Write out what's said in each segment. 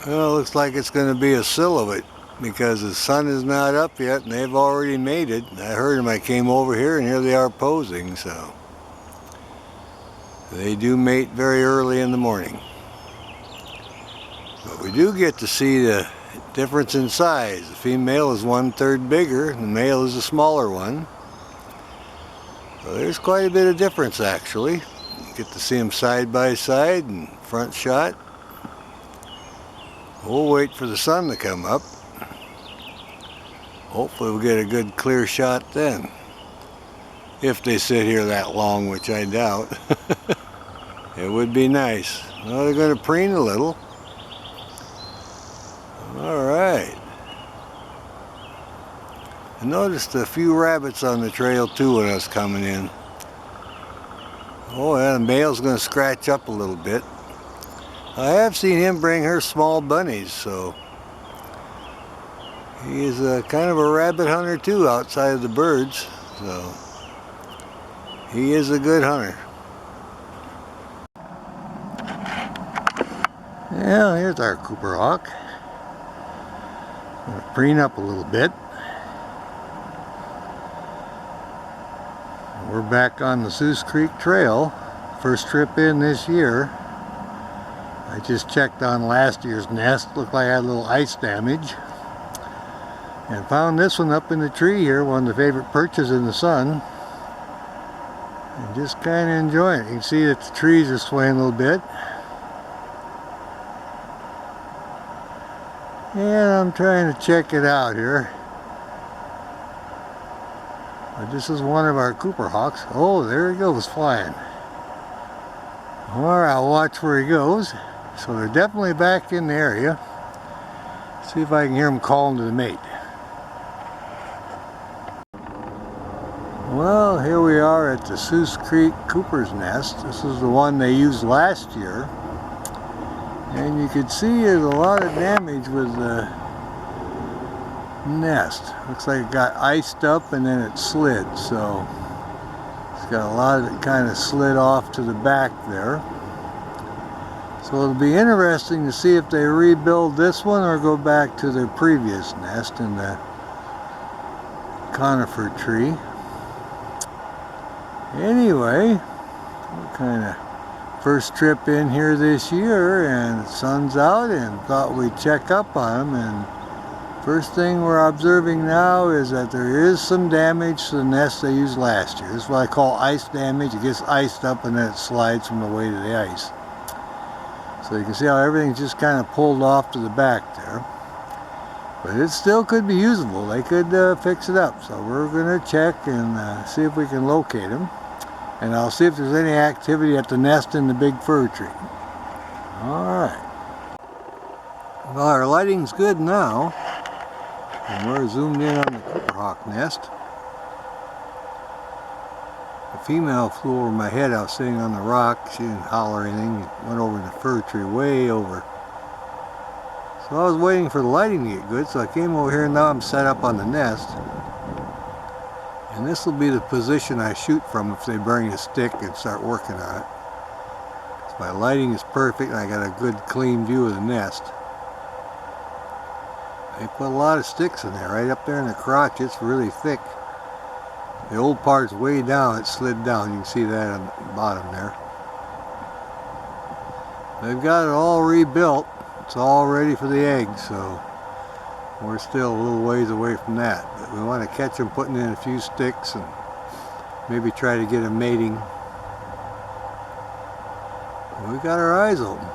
Well, it looks like it's going to be a silhouette because the sun is not up yet and they've already mated. I heard them. I came over here and here they are posing, so they do mate very early in the morning. But we do get to see the difference in size. The female is 1/3 bigger, the male is a smaller one. So there's quite a bit of difference actually. You get to see them side by side and front shot. We'll wait for the sun to come up. Hopefully we'll get a good clear shot then. If they sit here that long, which I doubt. It would be nice. Well, they're going to preen a little. Alright. I noticed a few rabbits on the trail too when I was coming in. Oh yeah, the male's going to scratch up a little bit. I have seen him bring her small bunnies, so he is a kind of a rabbit hunter too outside of the birds, so he is a good hunter. Yeah, here's our Cooper hawk. Gonna preen up a little bit. We're back on the Seuss Creek Trail. First trip in this year. I just checked on last year's nest. Looked like I had a little ice damage. And found this one up in the tree here, one of the favorite perches in the sun. And just kind of enjoying it. You can see that the trees are swaying a little bit. And I'm trying to check it out here. But this is one of our Cooper hawks. Oh, there he goes flying. Alright, I'll watch where he goes. So they're definitely back in the area. See if I can hear them calling to the mate. Well, here we are at the Seuss Creek Cooper's Nest. This is the one they used last year. And you can see there's a lot of damage with the nest. Looks like it got iced up and then it slid. So it's got a lot of it kind of slid off to the back there. So it'll be interesting to see if they rebuild this one or go back to their previous nest in the conifer tree. Anyway, we're kind of first trip in here this year and the sun's out and thought we'd check up on them. And first thing we're observing now is that there is some damage to the nest they used last year. This is what I call ice damage. It gets iced up and then it slides from the weight of the ice. So you can see how everything's just kind of pulled off to the back there. But it still could be usable. They could fix it up. So we're going to check and see if we can locate them. And I'll see if there's any activity at the nest in the big fir tree. Alright. Well, our lighting's good now. And we're zoomed in on the Cooper hawk nest. The female flew over my head. I was sitting on the rock. She didn't holler or anything. It went over the fir tree, way over. So I was waiting for the lighting to get good, so I came over here and now I'm set up on the nest. And this will be the position I shoot from if they bring a stick and start working on it. So my lighting is perfect and I got a good clean view of the nest. They put a lot of sticks in there, right up there in the crotch. It's really thick. The old part's way down, it slid down. You can see that on the bottom there. They've got it all rebuilt. It's all ready for the eggs, so we're still a little ways away from that. But we want to catch them putting in a few sticks and maybe try to get them mating. We got our eyes open.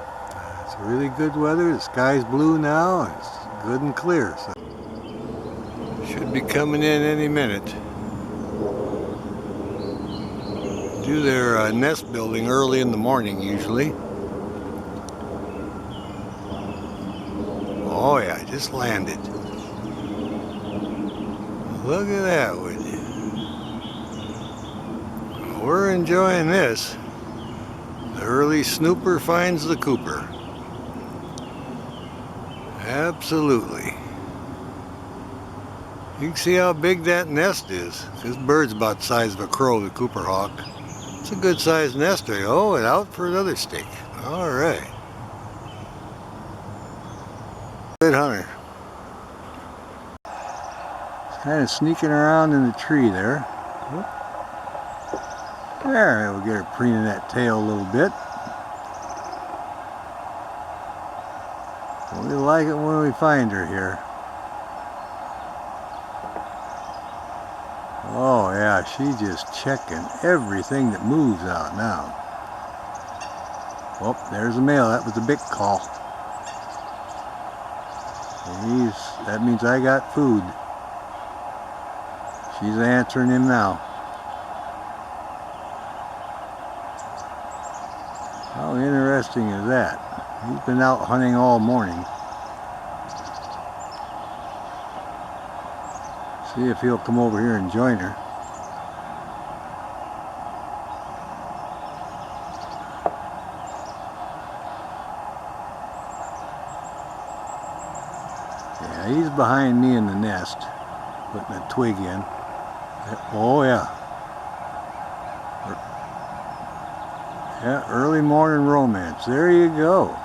It's really good weather. The sky's blue now and it's good and clear. So should be coming in any minute. Do their nest building early in the morning usually. Oh yeah, I just landed. Look at that, would you? We're enjoying this. The early snooper finds the Cooper. Absolutely. You can see how big that nest is. This bird's about the size of a crow, the Cooper hawk. It's a good sized nester. Oh, and out for another stick. All right. Good hunter. Kind of sneaking around in the tree there. There, we'll get her preening that tail a little bit. We like it when we find her here. Oh yeah, she's just checking everything that moves out now. Oh, there's a male. That was a big call. That means I got food. She's answering him now. How interesting is that? He's been out hunting all morning. See if he'll come over here and join her. Yeah, he's behind me in the nest, putting a twig in. Oh yeah. Yeah, early morning romance. There you go.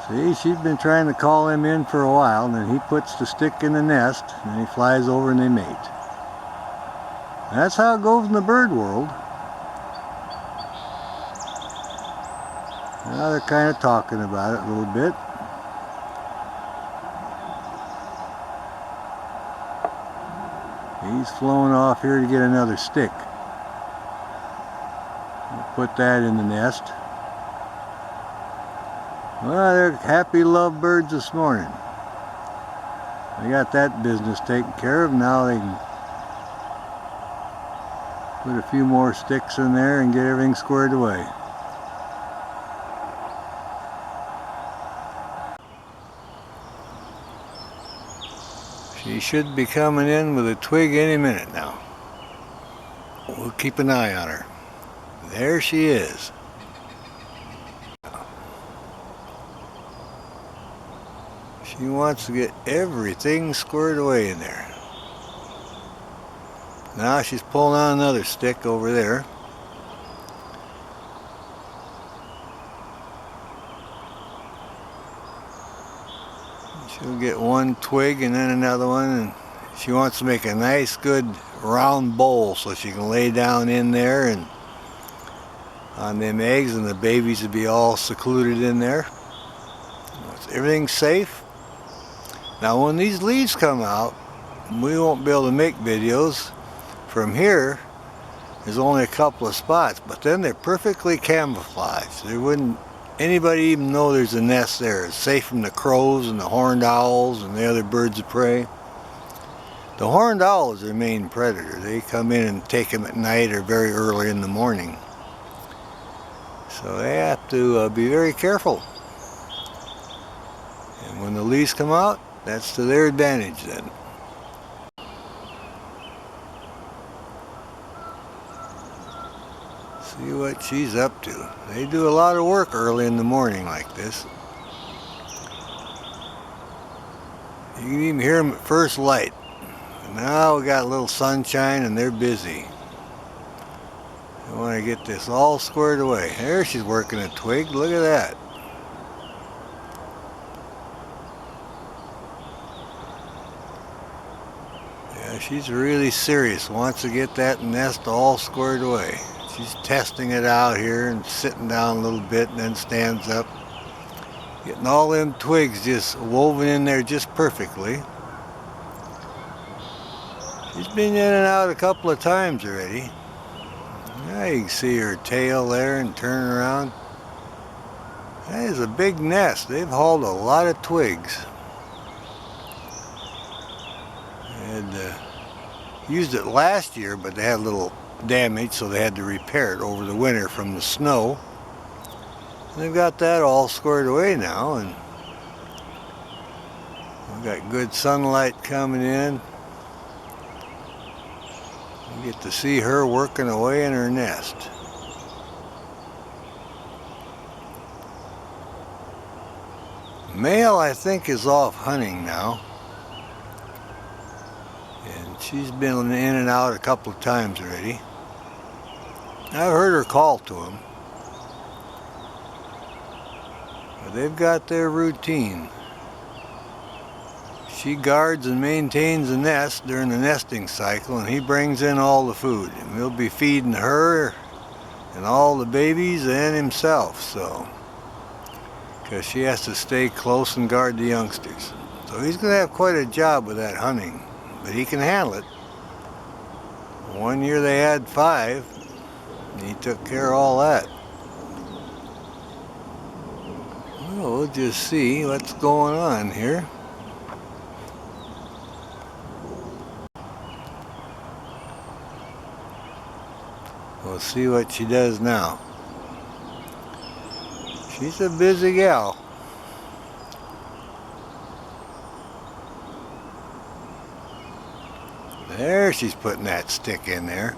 See, she's been trying to call him in for a while, and then he puts the stick in the nest, and he flies over and they mate. That's how it goes in the bird world. Now they're kind of talking about it a little bit. He's flown off here to get another stick. We'll put that in the nest. Well, they're happy lovebirds this morning. They got that business taken care of. Now they can put a few more sticks in there and get everything squared away. She should be coming in with a twig any minute now. We'll keep an eye on her. There she is. She wants to get everything squared away in there. Now she's pulling on another stick over there. She'll get one twig and then another one, and she wants to make a nice good round bowl so she can lay down in there and on them eggs, and the babies will be all secluded in there. Everything's safe. Now when these leaves come out, we won't be able to make videos. From here, there's only a couple of spots, but then they're perfectly camouflaged. There wouldn't anybody even know there's a nest there. It's safe from the crows and the horned owls and the other birds of prey. The horned owl is their main predator. They come in and take them at night or very early in the morning. So they have to be very careful. And when the leaves come out, that's to their advantage then. See what she's up to. They do a lot of work early in the morning like this. You can even hear them at first light. Now we got a little sunshine and they're busy. I want to get this all squared away. There she's working a twig. Look at that. Yeah, she's really serious. Wants to get that nest all squared away. She's testing it out here and sitting down a little bit and then stands up. Getting all them twigs just woven in there just perfectly. She's been in and out a couple of times already. Now you can see her tail there and turn around. That is a big nest. They've hauled a lot of twigs. They had used it last year, but they had a little damage, so they had to repair it over the winter from the snow. And they've got that all squared away now, and we've got good sunlight coming in. You get to see her working away in her nest. Male, I think, is off hunting now. And she's been in and out a couple of times already. I've heard her call to him. But they've got their routine. She guards and maintains the nest during the nesting cycle, and he brings in all the food. And we'll be feeding her and all the babies and himself, so because she has to stay close and guard the youngsters. So he's going to have quite a job with that hunting, but he can handle it. One year they had 5, and he took care of all that. Well, we'll just see what's going on here. We'll see what she does now. She's a busy gal. There, she's putting that stick in there.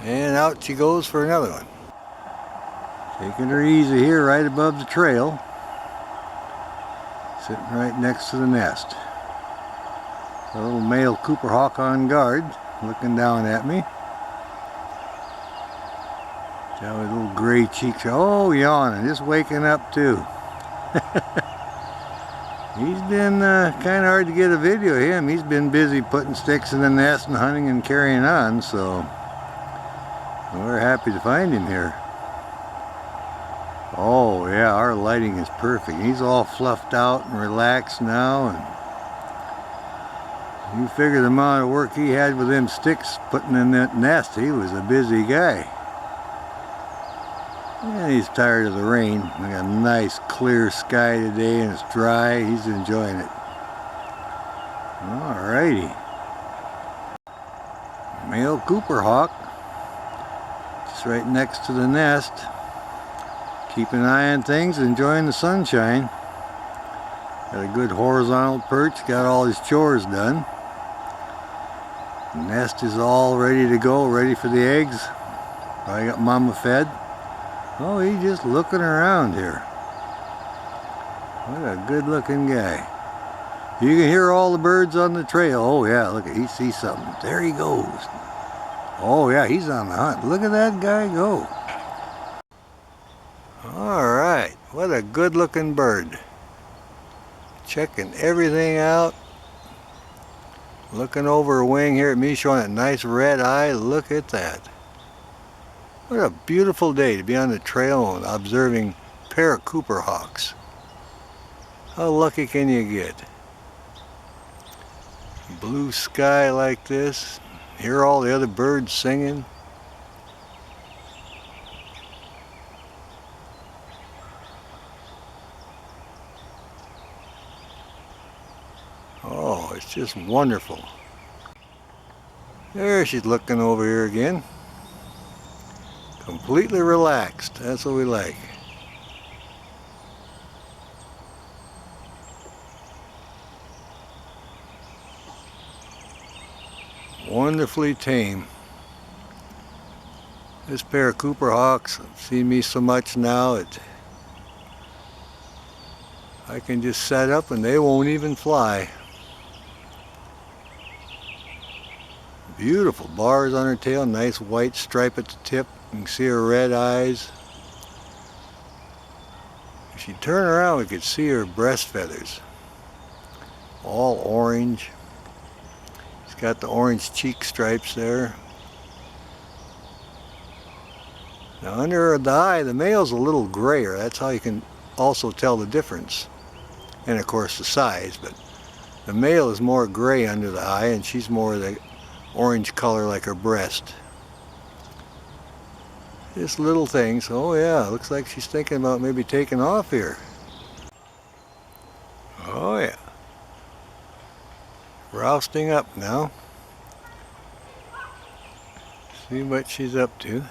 And out she goes for another one. Taking her easy here right above the trail. Sitting right next to the nest. A little male Cooper hawk on guard, looking down at me. Got his little gray cheeks. Oh, yawning, just waking up too. He's been kind of hard to get a video of him. He's been busy putting sticks in the nest and hunting and carrying on, so we're happy to find him here. Oh yeah, our lighting is perfect. He's all fluffed out and relaxed now, and you figure the amount of work he had with them sticks putting in that nest. He was a busy guy. And he's tired of the rain. We got a nice clear sky today and it's dry. He's enjoying it. Alrighty. Male Cooper hawk. Just right next to the nest. Keeping an eye on things, enjoying the sunshine. Got a good horizontal perch, got all his chores done. The nest is all ready to go, ready for the eggs. I got mama fed. Oh, he's just looking around here. What a good looking guy. You can hear all the birds on the trail. Oh yeah, look, he sees something. There he goes. Oh yeah, he's on the hunt. Look at that guy go. Alright, what a good looking bird. Checking everything out. Looking over her wing here at me, showing that nice red eye. Look at that. What a beautiful day to be on the trail and observing a pair of Cooper hawks. How lucky can you get? Blue sky like this. Hear all the other birds singing. Oh, it's just wonderful. There she's looking over here again. Completely relaxed. That's what we like. Wonderfully tame. This pair of Cooper hawks have seen me so much now that I can just set up and they won't even fly. Beautiful bars on her tail, nice white stripe at the tip. You can see her red eyes. If she turned around, we could see her breast feathers. All orange. She's got the orange cheek stripes there. Now under the eye, the male's a little grayer. That's how you can also tell the difference. And of course the size, but the male is more gray under the eye and she's more the orange color like her breast. Just little things. Oh yeah, looks like she's thinking about maybe taking off here. Oh yeah. Rousting up now. See what she's up to.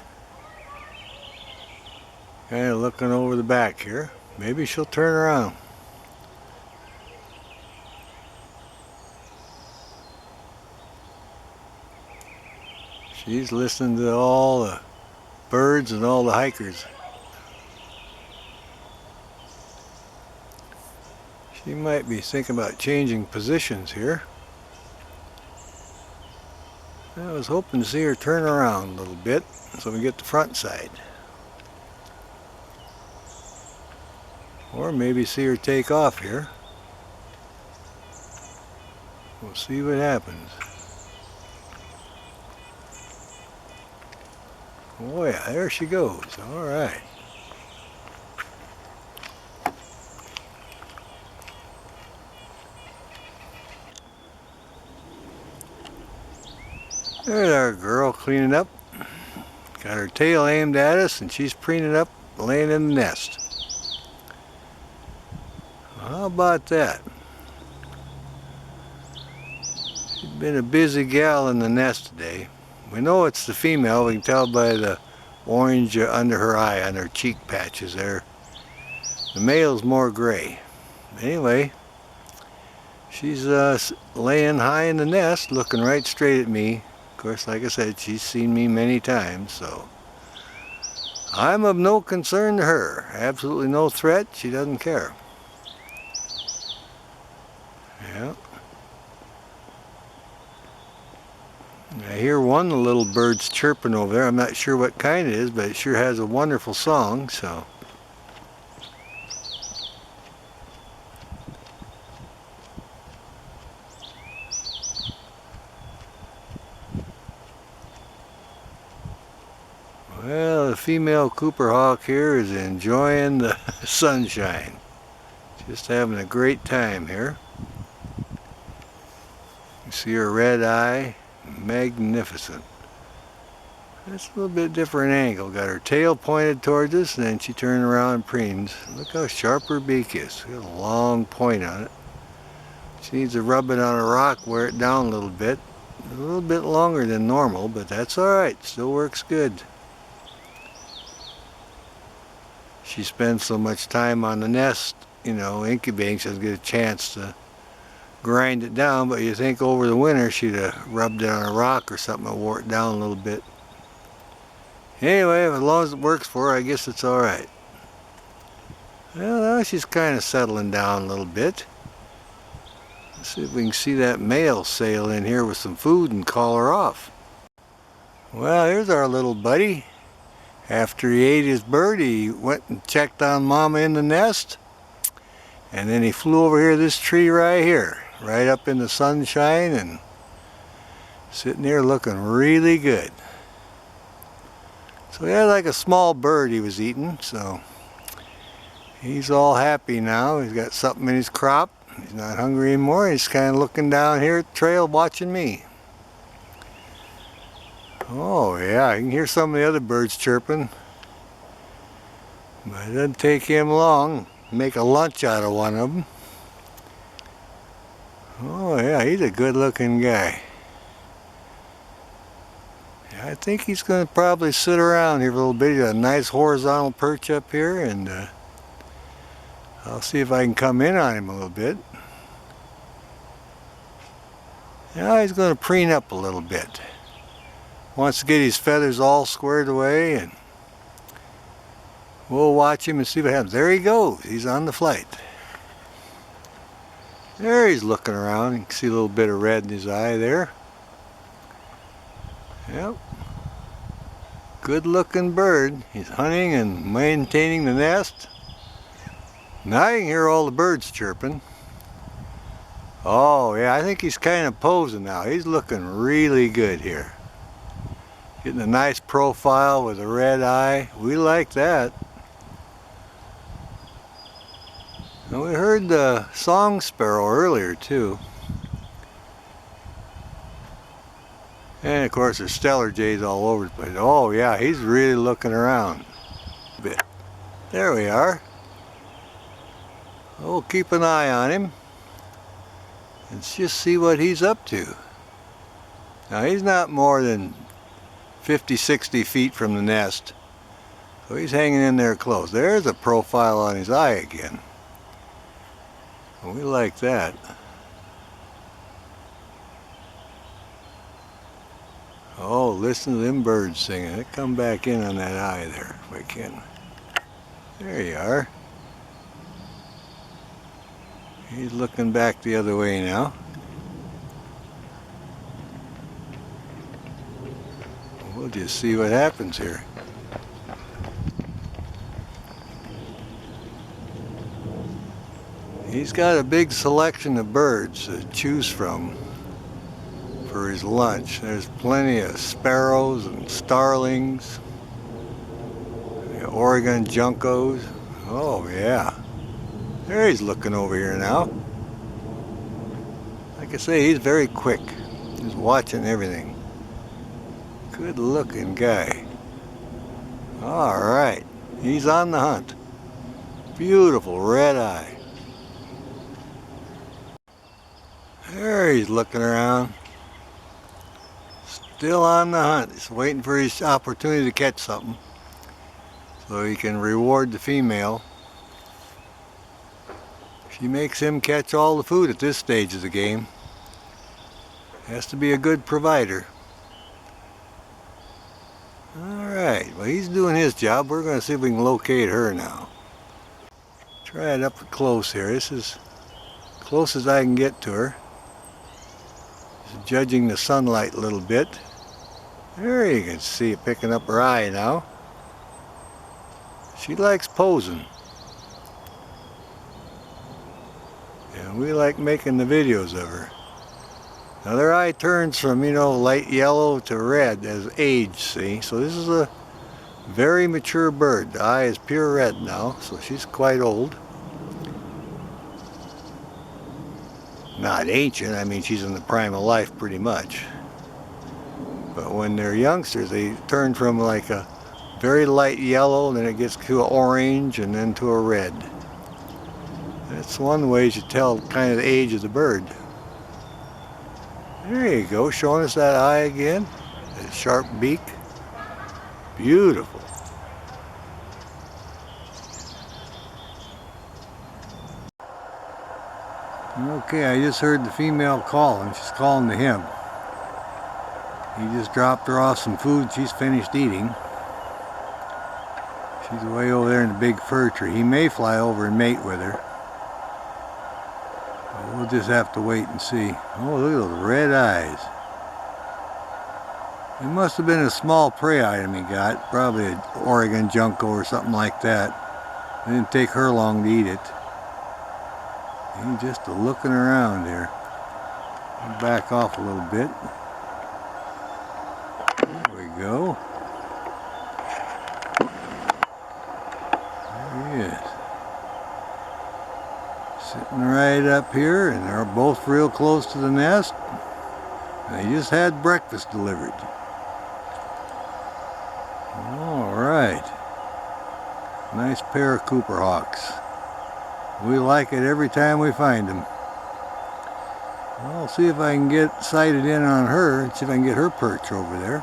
Kind of looking over the back here. Maybe she'll turn around. She's listening to all the birds and all the hikers. She might be thinking about changing positions here. I was hoping to see her turn around a little bit so we get the front side. Or maybe see her take off here. We'll see what happens. Oh yeah, there she goes. All right. There's our girl cleaning up. Got her tail aimed at us and she's preening up, laying in the nest. How about that? She's been a busy gal in the nest today. We know it's the female. We can tell by the orange under her eye, on her cheek patches there. The male's more gray. Anyway, she's laying high in the nest, looking right straight at me. Of course, like I said, she's seen me many times, so I'm of no concern to her. Absolutely no threat. She doesn't care. Yeah. I hear one of the little birds chirping over there. I'm not sure what kind it is, but it sure has a wonderful song, so. Well, the female Cooper hawk here is enjoying the sunshine. Just having a great time here. You see her red eye, magnificent. That's a little bit different angle. Got her tail pointed towards us and then she turned around and preens. Look how sharp her beak is. Got a long point on it. She needs to rub it on a rock, wear it down a little bit. A little bit longer than normal, but that's alright. Still works good. She spends so much time on the nest, you know, incubating, she doesn't get a chance to grind it down, but you think over the winter she'd have rubbed it on a rock or something and wore it down a little bit. Anyway, as long as it works for her, I guess it's alright. Well, now she's kind of settling down a little bit. Let's see if we can see that male sail in here with some food and call her off. Well, here's our little buddy. After he ate his bird, he went and checked on Mama in the nest. And then he flew over here to this tree right here, right up in the sunshine and sitting there looking really good. So he had like a small bird he was eating, so he's all happy now. He's got something in his crop. He's not hungry anymore. He's kind of looking down here at the trail watching me. Oh yeah, you can hear some of the other birds chirping. But it doesn't take him long. Make a lunch out of one of them. Oh yeah, he's a good looking guy. Yeah, I think he's going to probably sit around here a little bit. He's got a nice horizontal perch up here, and I'll see if I can come in on him a little bit. Yeah, he's going to preen up a little bit. Wants to get his feathers all squared away, and we'll watch him and see what happens. There he goes. He's on the flight. There he's looking around. You can see a little bit of red in his eye there. Yep. Good looking bird. He's hunting and maintaining the nest. Now you can hear all the birds chirping. Oh yeah, I think he's kind of posing now. He's looking really good here. Getting a nice profile with a red eye. We like that. And we heard the song sparrow earlier too. And of course there's stellar jays all over the place. Oh yeah, he's really looking around a bit. There we are. We'll keep an eye on him and just see what he's up to. Now he's not more than 50-60 feet from the nest, so he's hanging in there close. There's a profile on his eye again. We like that. Oh, listen to them birds singing. They come back in on that eye there if we can. There you are. He's looking back the other way now. We'll just see what happens here. He's got a big selection of birds to choose from for his lunch. There's plenty of sparrows and starlings, Oregon juncos. Oh yeah, there he's looking over here now. Like I say, he's very quick. He's watching everything. Good looking guy. Alright, he's on the hunt. Beautiful red eye. There he's looking around. Still on the hunt. He's waiting for his opportunity to catch something so he can reward the female. She makes him catch all the food at this stage of the game. Has to be a good provider. Alright, well he's doing his job. We're going to see if we can locate her now. Try it up close here. This is close as I can get to her. Just judging the sunlight a little bit. There you can see it picking up her eye now. She likes posing. And we like making the videos of her. Now their eye turns from, light yellow to red as age, see? So this is a very mature bird. The eye is pure red now, so she's quite old. Not ancient, I mean she's in the prime of life pretty much. But when they're youngsters, they turn from like a very light yellow, and then it gets to an orange, and then to a red. That's one way you tell kind of the age of the bird. There you go, showing us that eye again. That sharp beak. Beautiful. Okay, I just heard the female call, and she's calling to him. He just dropped her off some food. She's finished eating. She's way over there in the big fir tree. He may fly over and mate with her. But we'll just have to wait and see. Oh, look at those red eyes. It must have been a small prey item he got. Probably an Oregon junco or something like that. It didn't take her long to eat it. He's just looking around here. I'll back off a little bit. There we go. There he is. Sitting right up here, and they're both real close to the nest. They just had breakfast delivered. All right. Nice pair of Cooper Hawks. We like it every time we find them. I'll see if I can get sighted in on her, see if I can get her perch over there.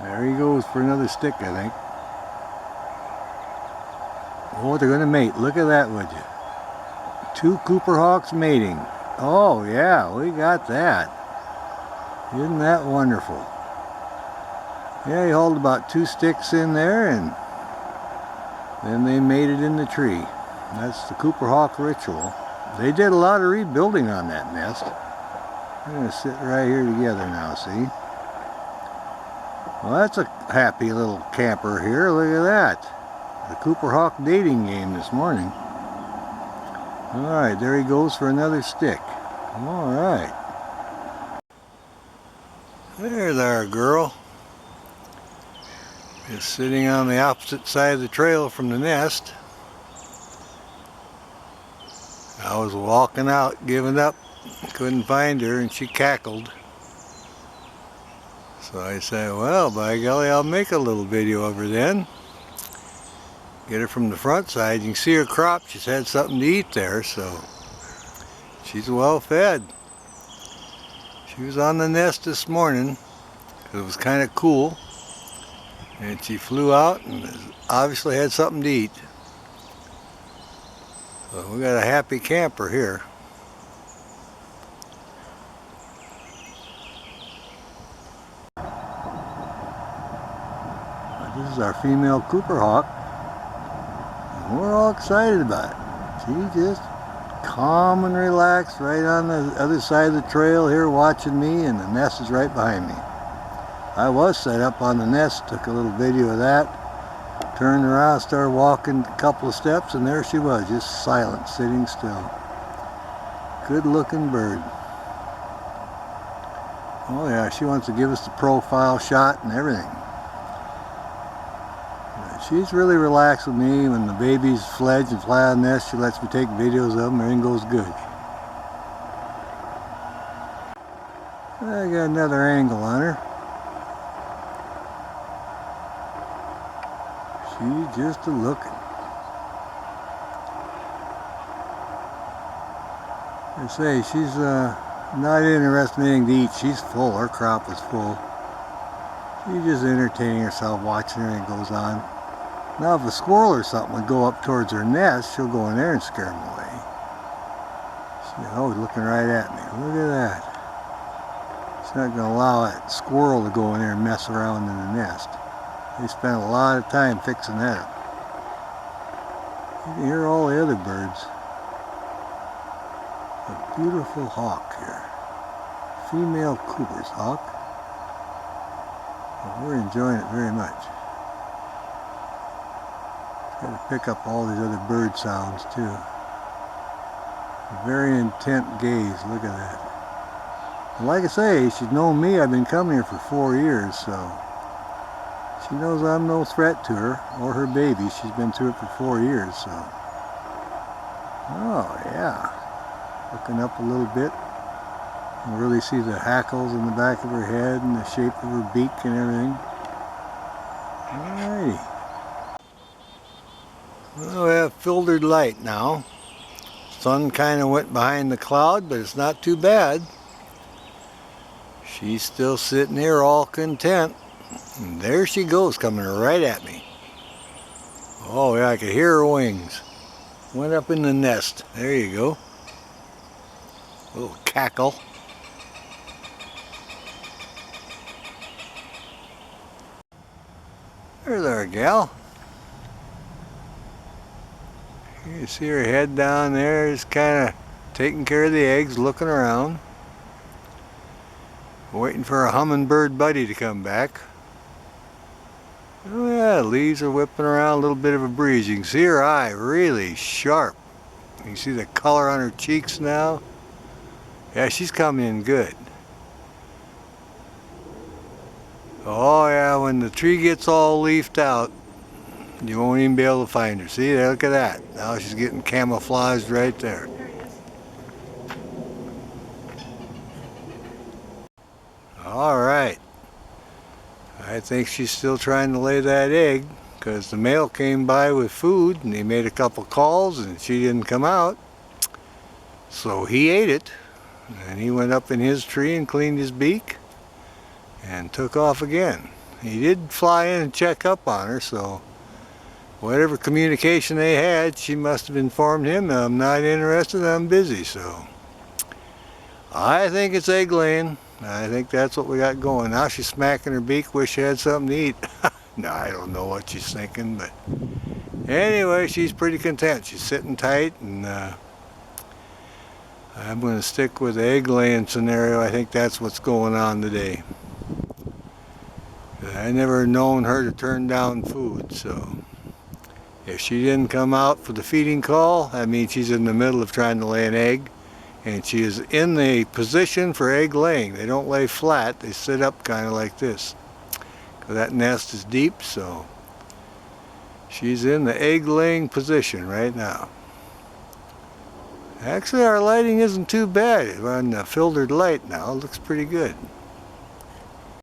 There he goes for another stick, I think. Oh, they're going to mate. Look at that, would you? Two Cooper Hawks mating. Oh, yeah, we got that. Isn't that wonderful? Yeah, he hauled about 2 sticks in there, and then they mated in the tree. That's the Cooper Hawk ritual. They did a lot of rebuilding on that nest. They're going to sit right here together now, see? Well, that's a happy little camper here. Look at that. The Cooper Hawk dating game this morning. Alright, there he goes for another stick. Alright. There's our girl. Just sitting on the opposite side of the trail from the nest. I was walking out, giving up, couldn't find her, and she cackled. So I said, well, by golly, I'll make a little video of her then. Get her from the front side. You can see her crop. She's had something to eat there, so she's well fed. She was on the nest this morning because it was kind of cool. And she flew out and obviously had something to eat. So we got a happy camper here. This is our female Cooper Hawk. And we're all excited about it. She's just calm and relaxed right on the other side of the trail here watching me, and the nest is right behind me. I was set up on the nest, took a little video of that. Turned around, started walking a couple of steps, and there she was, just silent, sitting still. Good looking bird. Oh yeah, she wants to give us the profile shot and everything. She's really relaxed with me. When the babies fledge and fly on the nest, she lets me take videos of them. Everything goes good. I got another angle on her. She's just a-looking. I say, she's not interested in anything to eat. She's full. Her crop is full. She's just entertaining herself, watching everything goes on. Now, if a squirrel or something would go up towards her nest, she'll go in there and scare them away. She's always looking right at me. Look at that. She's not going to allow that squirrel to go in there and mess around in the nest. They spend a lot of time fixing that up. You can hear all the other birds. A beautiful hawk here. Female Cooper's hawk. Well, we're enjoying it very much. Try to pick up all these other bird sounds too. A very intent gaze. Look at that. And like I say, she's known me. I've been coming here for 4 years, so she knows I'm no threat to her or her baby. She's been through it for 4 years, so. Oh yeah. Looking up a little bit. You can really see the hackles in the back of her head and the shape of her beak and everything. Alrighty. Well, we have filtered light now. Sun kind of went behind the cloud, but it's not too bad. She's still sitting here all content. And there she goes, coming right at me. Oh yeah, I could hear her wings. Went up in the nest. There you go. Little cackle. There's our gal. You see her head down there, just kind of taking care of the eggs, looking around. Waiting for a hummingbird buddy to come back. Oh yeah, leaves are whipping around, a little bit of a breeze. You can see her eye really sharp. You can see the color on her cheeks now. Yeah, she's coming in good. Oh yeah, when the tree gets all leafed out, you won't even be able to find her. See there, look at that. Now she's getting camouflaged right there. All right. I think she's still trying to lay that egg because the male came by with food and he made a couple calls and she didn't come out. So he ate it and he went up in his tree and cleaned his beak and took off again. He did fly in and check up on her, so whatever communication they had, she must have informed him, I'm not interested, I'm busy. So I think it's egg laying. I think that's what we got going. Now she's smacking her beak, wish she had something to eat. No, I don't know what she's thinking, but anyway, she's pretty content. She's sitting tight, and I'm going to stick with the egg laying scenario. I think that's what's going on today. I never known her to turn down food, so if she didn't come out for the feeding call, that means she's in the middle of trying to lay an egg, and she is in the position for egg laying. They don't lay flat, they sit up kind of like this. That nest is deep, so she's in the egg laying position right now. Actually, our lighting isn't too bad. We're on the filtered light now. It looks pretty good.